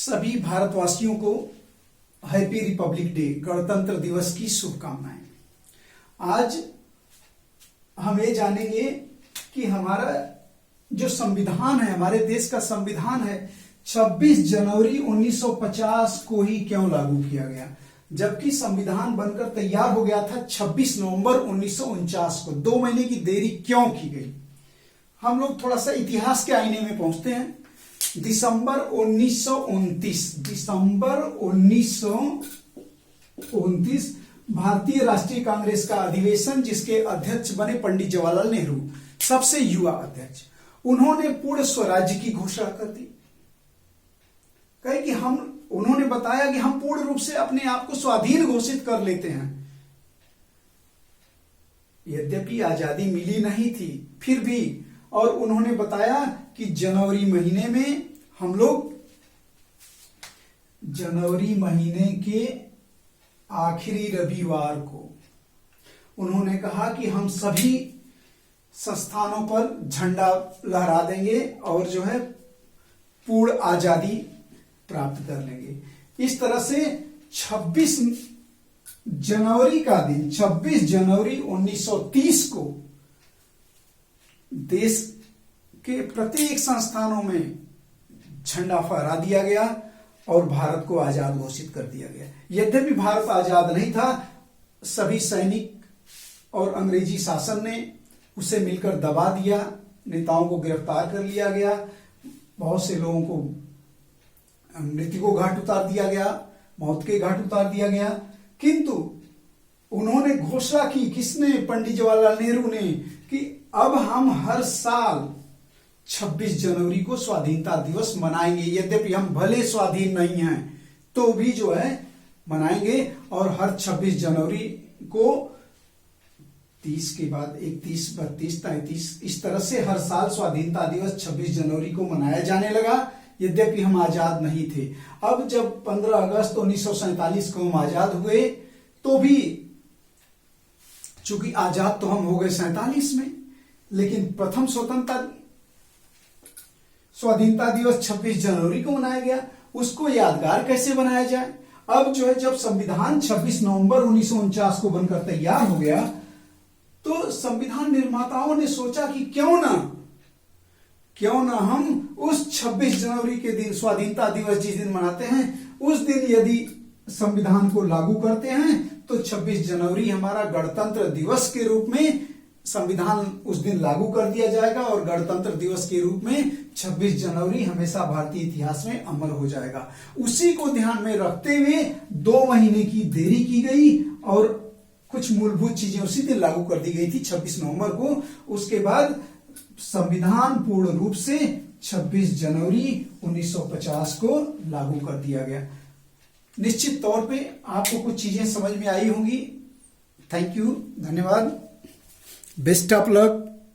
सभी भारतवासियों को हैप्पी रिपब्लिक डे, गणतंत्र दिवस की शुभकामनाएं। आज हम ये जानेंगे कि हमारा जो संविधान है, हमारे देश का संविधान है, 26 जनवरी 1950 को ही क्यों लागू किया गया, जबकि संविधान बनकर तैयार हो गया था 26 नवंबर 1949 को। 2 महीने की देरी क्यों की गई? हम लोग थोड़ा सा इतिहास के आईने में पहुंचते हैं। दिसंबर 1929 भारतीय राष्ट्रीय कांग्रेस का अधिवेशन, जिसके अध्यक्ष बने पंडित जवाहरलाल नेहरू, सबसे युवा अध्यक्ष। उन्होंने पूर्ण स्वराज्य की घोषणा कर दी। कहे कि उन्होंने बताया कि हम पूर्ण रूप से अपने आप को स्वाधीन घोषित कर लेते हैं। यद्यपि आजादी मिली नहीं थी, फिर भी, और उन्होंने बताया कि जनवरी महीने में हम लोग जनवरी महीने के आखिरी रविवार को उन्होंने कहा कि हम सभी संस्थानों पर झंडा लहरा देंगे और जो है पूर्ण आजादी प्राप्त कर लेंगे। इस तरह से 26 जनवरी का दिन, 26 जनवरी 1930 को देश के प्रत्येक संस्थानों में झंडा फहरा दिया गया और भारत को आजाद घोषित कर दिया गया। यद्यपि भारत आजाद नहीं था, सभी सैनिक और अंग्रेजी शासन ने उसे मिलकर दबा दिया, नेताओं को गिरफ्तार कर लिया गया, बहुत से लोगों को मृत्यु को घाट उतार दिया गया, मौत के घाट उतार दिया गया। किंतु उन्होंने घोषणा की, किसने? पंडित जवाहरलाल नेहरू ने, कि अब हम हर साल 26 जनवरी को स्वाधीनता दिवस मनाएंगे। यद्यपि हम भले स्वाधीन नहीं हैं तो भी जो है मनाएंगे, और हर 26 जनवरी को 30 के बाद 31, 32, 33 इस तरह से हर साल स्वाधीनता दिवस 26 जनवरी को मनाया जाने लगा। यद्यपि हम आजाद नहीं थे। अब जब 15 अगस्त 1947 को हम आजाद हुए, तो भी चूंकि आजाद तो हम हो गए 47 में, लेकिन प्रथम स्वाधीनता दिवस 26 जनवरी को मनाया गया। उसको यादगार कैसे बनाया जाए? अब जो है, जब संविधान 26 नवंबर 1949 को बनकर तैयार हो गया, तो संविधान निर्माताओं ने सोचा कि क्यों ना हम उस 26 जनवरी के दिन, स्वाधीनता दिवस जिस दिन मनाते हैं, उस दिन यदि संविधान को लागू करते हैं तो 26 जनवरी हमारा गणतंत्र दिवस के रूप में संविधान उस दिन लागू कर दिया जाएगा, और गणतंत्र दिवस के रूप में 26 जनवरी हमेशा भारतीय इतिहास में अमर हो जाएगा। उसी को ध्यान में रखते हुए 2 महीने की देरी की गई और कुछ मूलभूत चीजें उसी दिन लागू कर दी गई थी 26 नवंबर को। उसके बाद संविधान पूर्ण रूप से 26 जनवरी 1950 को लागू कर दिया गया। निश्चित तौर पे आपको कुछ चीजें समझ में आई होंगी। थैंक यू, धन्यवाद, बेस्ट ऑफ लक।